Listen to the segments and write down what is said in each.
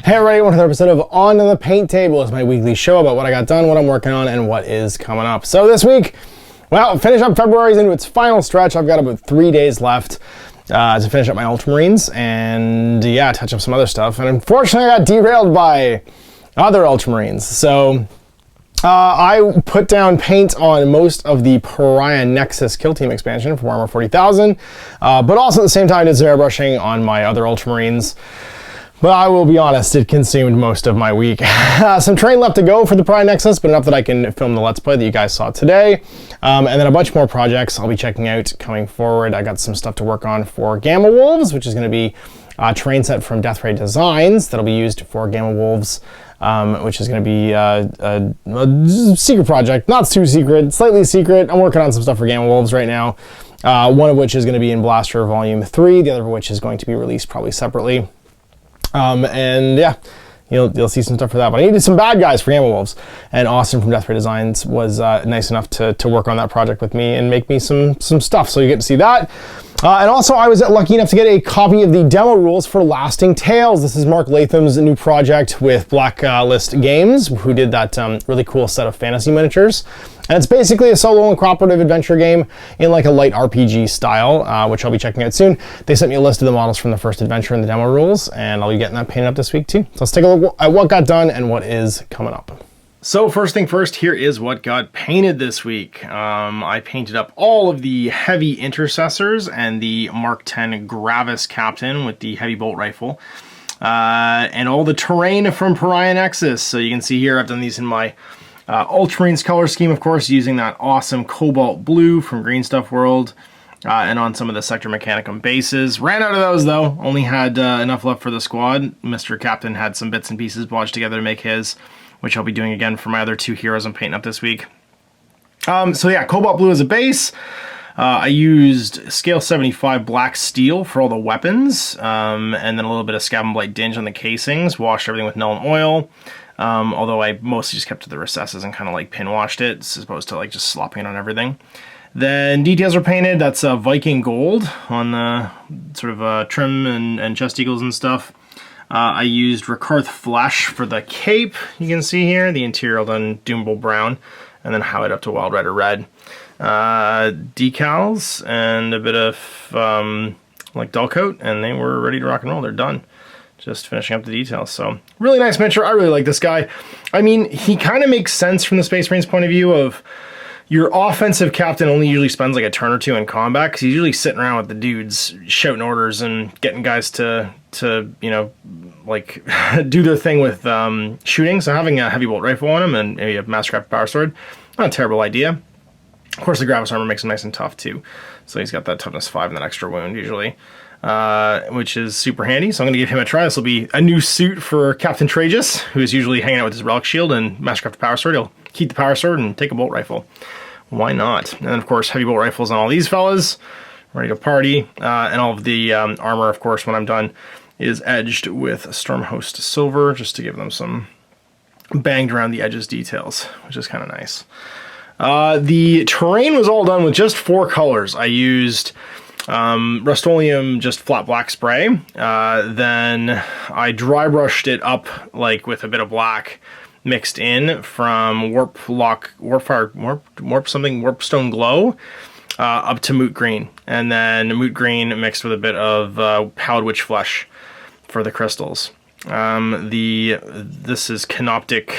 Hey everybody, another episode of On the Paint Table. Is my weekly show about what I got done, what I'm working on, and what is coming up. So this week, well, finish up February's into its final stretch. I've got about 3 days left to finish up my Ultramarines and yeah, touch up some other stuff. And unfortunately, I got derailed by other Ultramarines. So I put down paint on most of the Pariah Nexus Kill Team expansion from Armor 40,000, but also at the same time did some airbrushing on my other Ultramarines. But I will be honest, it consumed most of my week. Some terrain left to go for the Pariah Nexus, but enough that I can film the Let's Play that you guys saw today. And then a bunch more projects I'll be checking out coming forward. I got some stuff to work on for Gamma Wolves, which is going to be a terrain set from Death Ray Designs that'll be used for Gamma Wolves, which is going to be a secret project. Not too secret, slightly secret. I'm working on some stuff for Gamma Wolves right now. One of which is going to be in Blaster Volume 3, the other of which is going to be released probably separately. And yeah, you'll see some stuff for that. But I needed some bad guys for Gamma Wolves, and Austin from Death Ray Designs was nice enough to work on that project with me and make me some stuff. So you get to see that. And also, I was lucky enough to get a copy of the demo rules for Lasting Tales. This is Mark Latham's new project with Blacklist Games, who did that really cool set of fantasy miniatures. And it's basically a solo and cooperative adventure game in like a light RPG style, which I'll be checking out soon. They sent me a list of the models from the first adventure and the demo rules, and I'll be getting that painted up this week too. So let's take a look at what got done and what is coming up. So first thing first, here is what got painted this week. I painted up all of the heavy intercessors and the Mark 10 Gravis Captain with the heavy bolt rifle, and all the terrain from Pariah Nexus. So you can see here I've done these in my Ultramarines color scheme, of course, using that awesome cobalt blue from Green Stuff World, and on some of the Sector Mechanicum bases. Ran out of those though, only had enough left for the squad. Mr. Captain had some bits and pieces bodged together to make his, which I'll be doing again for my other two heroes I'm painting up this week. So yeah, cobalt blue as a base. I used scale 75 black steel for all the weapons, and then a little bit of Scab and Blight dinge on the casings. Washed everything with Nuln Oil. Although I mostly just kept to the recesses and kind of like pin washed it, as opposed to like just slopping it on everything. Then details were painted. That's Viking gold on the sort of trim and chest eagles and stuff. I used Rakarth flesh for the cape. You can see here the interior done Doombull brown, and then highlight up to Wild Rider red. Decals and a bit of like dull coat, and they were ready to rock and roll. They're done. Just finishing up the details. So really nice miniature. I really like this guy. I mean, he kind of makes sense from the Space Marines point of view of your offensive captain only usually spends like a turn or two in combat, because he's usually sitting around with the dudes shouting orders and getting guys to you know, like do their thing with shooting. So having a heavy bolt rifle on him and maybe a mastercraft power sword, not a terrible idea. Of course, the Gravis armor makes him nice and tough too. So he's got that toughness 5 and that extra wound usually, which is super handy. So I'm going to give him a try. This will be a new suit for Captain Tragus, who is usually hanging out with his relic shield and mastercraft power sword. He'll keep the power sword and take a bolt rifle. Why not? And then of course heavy bolt rifles on all these fellas, ready to party. And all of the armor, of course, when I'm done, is edged with Stormhost silver, just to give them some banged around the edges details, which is kind of nice. The terrain was all done with just 4 colors. I used Rust-Oleum, just flat black spray. Then I dry brushed it up like with a bit of black mixed in from Warpstone Glow up to Moot Green, and then Moot Green mixed with a bit of Howled Witch Flesh for the crystals. This is Canoptic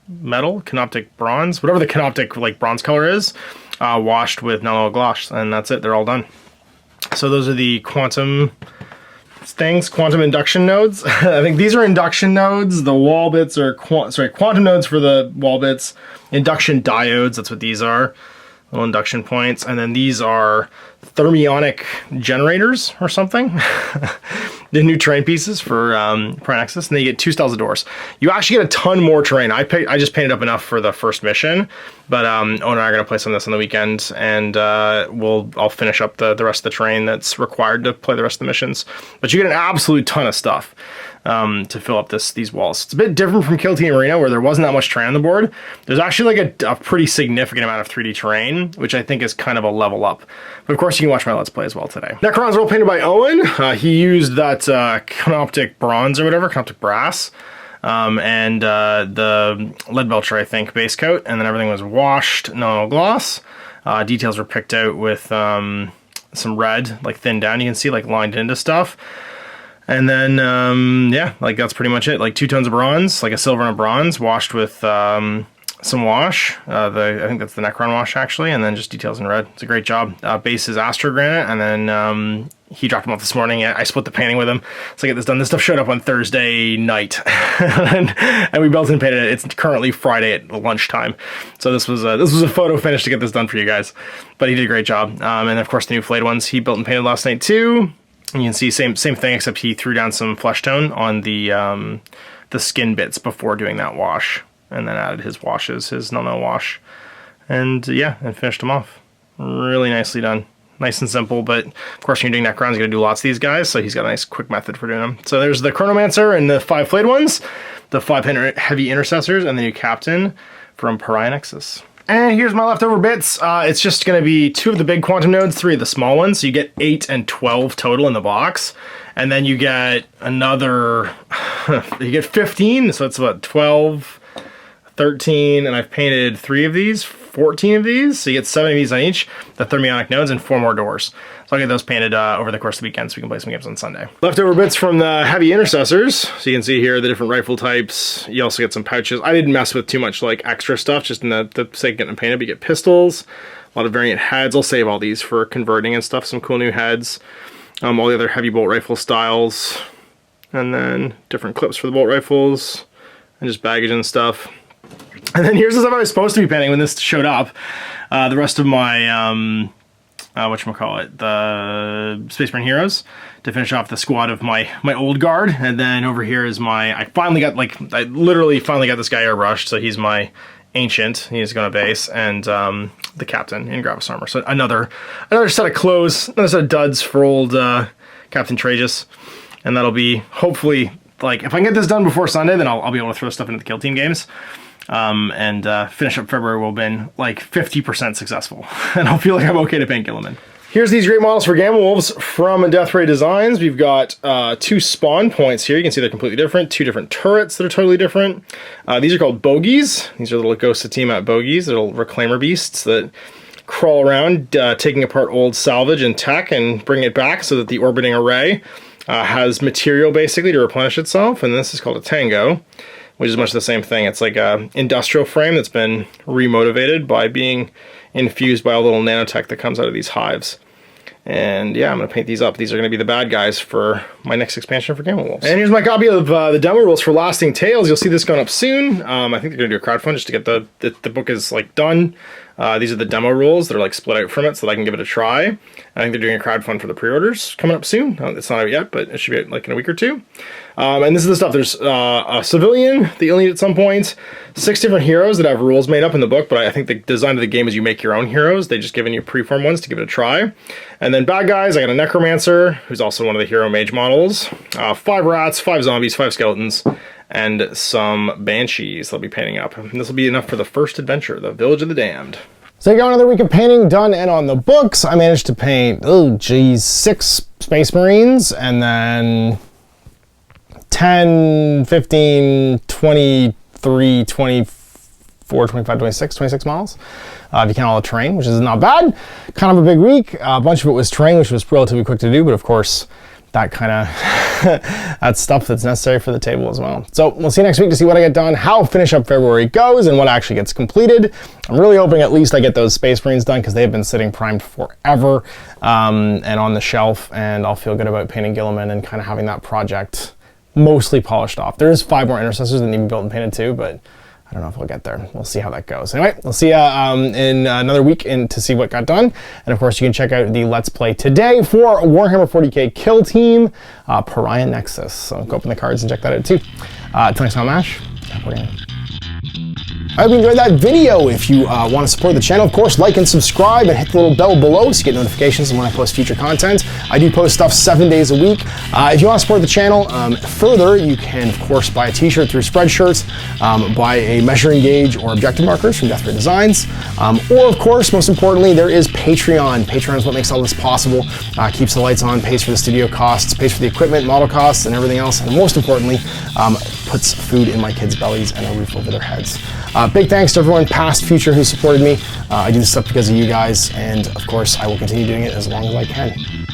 Metal, Canoptic Bronze, whatever the Canoptic like bronze color is, washed with Nuln Gloss, and that's it. They're all done. So those are the quantum things, quantum induction nodes. I think these are induction nodes. The wall bits are quantum nodes for the wall bits. Induction diodes, that's what these are. Little induction points. And then these are thermionic generators or something. The new terrain pieces for Pariah Nexus, and then you get 2 styles of doors. You actually get a ton more terrain. I just painted up enough for the first mission, but Owen and I are going to play some of this on the weekend, and I'll finish up the rest of the terrain that's required to play the rest of the missions. But you get an absolute ton of stuff. to fill up these walls. It's a bit different from Kill Team Arena, where there wasn't that much terrain on the board. There's actually like a pretty significant amount of 3D terrain, which I think is kind of a level up. But of course, you can watch my Let's Play as well today. Necrons are all painted by Owen. He used that Canoptic bronze or whatever, Canoptic brass, and the lead belcher, I think, base coat, and then everything was washed, no gloss. Details were picked out with some red, like thinned down. You can see like lined into stuff. And then, yeah, like that's pretty much it. Like 2 tones of bronze, like a silver and a bronze, washed with some wash. I think that's the Necron wash, actually, and then just details in red. It's a great job. Base is Astro Granite, and then he dropped them off this morning. I split the painting with him, so I get this done. This stuff showed up on Thursday night, and we built and painted it. It's currently Friday at lunchtime, so this was a photo finish to get this done for you guys. But he did a great job, and of course the new flayed ones he built and painted last night too. And you can see same thing, except he threw down some flesh tone on the skin bits before doing that wash, and then added his washes, his no wash, and yeah, and finished them off. Really nicely done. Nice and simple, but of course when you're doing Necrons, you're gonna do lots of these guys, so he's got a nice quick method for doing them. So there's the Chronomancer and the 5 flayed ones, the 5 heavy intercessors, and the new captain from Pariah Nexus. And here's my leftover bits. It's just going to be 2 of the big quantum nodes, 3 of the small ones. So you get 8 and 12 total in the box. And then you get another, you get 15. So it's about 12, 13, and I've painted 3 of these, 14 of these. So you get 7 of these on each, the thermionic nodes, and 4 more doors. So I'll get those painted over the course of the weekend so we can play some games on Sunday. Leftover bits from the heavy intercessors. So you can see here the different rifle types. You also get some pouches. I didn't mess with too much like extra stuff, just in the sake of getting them painted. But you get pistols, a lot of variant heads. I'll save all these for converting and stuff. Some cool new heads. All the other heavy bolt rifle styles. And then different clips for the bolt rifles. And just baggage and stuff. And then here's the stuff I was supposed to be painting when this showed up. The rest of my... whatchamacallit, the Space Marine Heroes, to finish off the squad of my old guard. And then over here is I literally finally got this guy airbrushed, so he's my ancient, he's going to base, and the captain in Gravis armor. So another set of clothes, another set of duds for old Captain Tragus. And that'll be, hopefully, like, if I can get this done before Sunday, then I'll be able to throw stuff into the Kill Team games. And finish up February will have been like 50% successful, and I'll feel like I'm okay to paint Gilliman. Here's these great models for Gamma Wolves from Death Ray Designs. We've got 2 spawn points here. You can see they're completely different. 2 different turrets that are totally different. These are called bogies. These are little Ghost of Tiamat bogies, little reclaimer beasts that crawl around, taking apart old salvage and tech and bring it back so that the orbiting array has material basically to replenish itself. And this is called a Tango, which is much the same thing. It's like a industrial frame that's been remotivated by being infused by a little nanotech that comes out of these hives. And yeah, I'm going to paint these up. These are going to be the bad guys for my next expansion for Gamma Wolves. And here's my copy of the demo rules for Lasting Tales. You'll see this going up soon. I think they're going to do a crowdfund just to get the book is like done. These are the demo rules that are like split out from it so that I can give it a try. I think they're doing a crowdfund for the pre-orders coming up soon. It's not out yet, but it should be out like in a week or 2. And this is the stuff. There's a civilian that you'll need at some point. 6 different heroes that have rules made up in the book, but I think the design of the game is you make your own heroes. They just given you preform ones to give it a try. And then bad guys, I got a Necromancer, who's also one of the hero mage models. 5 rats, 5 zombies, 5 skeletons, and some banshees they'll be painting up. And this will be enough for the first adventure, the Village of the Damned. So you got another week of painting done and on the books. I managed to paint, 6 Space Marines, and then 10, 15, 23, 24, 25, 26 miles. If you count all the terrain, which is not bad. Kind of a big week. A bunch of it was terrain, which was relatively quick to do, but of course, that kind of that's stuff that's necessary for the table as well. So we'll see you next week to see what I get done, how finish up February goes, and what actually gets completed. I'm really hoping at least I get those Space Marines done because they've been sitting primed forever and on the shelf, and I'll feel good about painting Gilliman and kind of having that project mostly polished off. There's 5 more intercessors that need to be built and painted too, but I don't know if we'll get there. We'll see how that goes. Anyway, we'll see you in another week to see what got done. And of course, you can check out the Let's Play today for Warhammer 40k Kill Team, Pariah Nexus. So go open the cards and check that out too. Till next time, Mash. I hope you enjoyed that video. If you want to support the channel, of course, like and subscribe and hit the little bell below so you get notifications when I post future content. I do post stuff 7 days a week. If you want to support the channel further, you can of course buy a t-shirt through Spreadshirts, buy a measuring gauge or objective markers from Death Ray Designs, or of course, most importantly, there is Patreon. Patreon is what makes all this possible, keeps the lights on, pays for the studio costs, pays for the equipment, model costs, and everything else, and most importantly, puts food in my kids' bellies and a roof over their heads. Big thanks to everyone, past, future, who supported me. I do this stuff because of you guys, and of course, I will continue doing it as long as I can.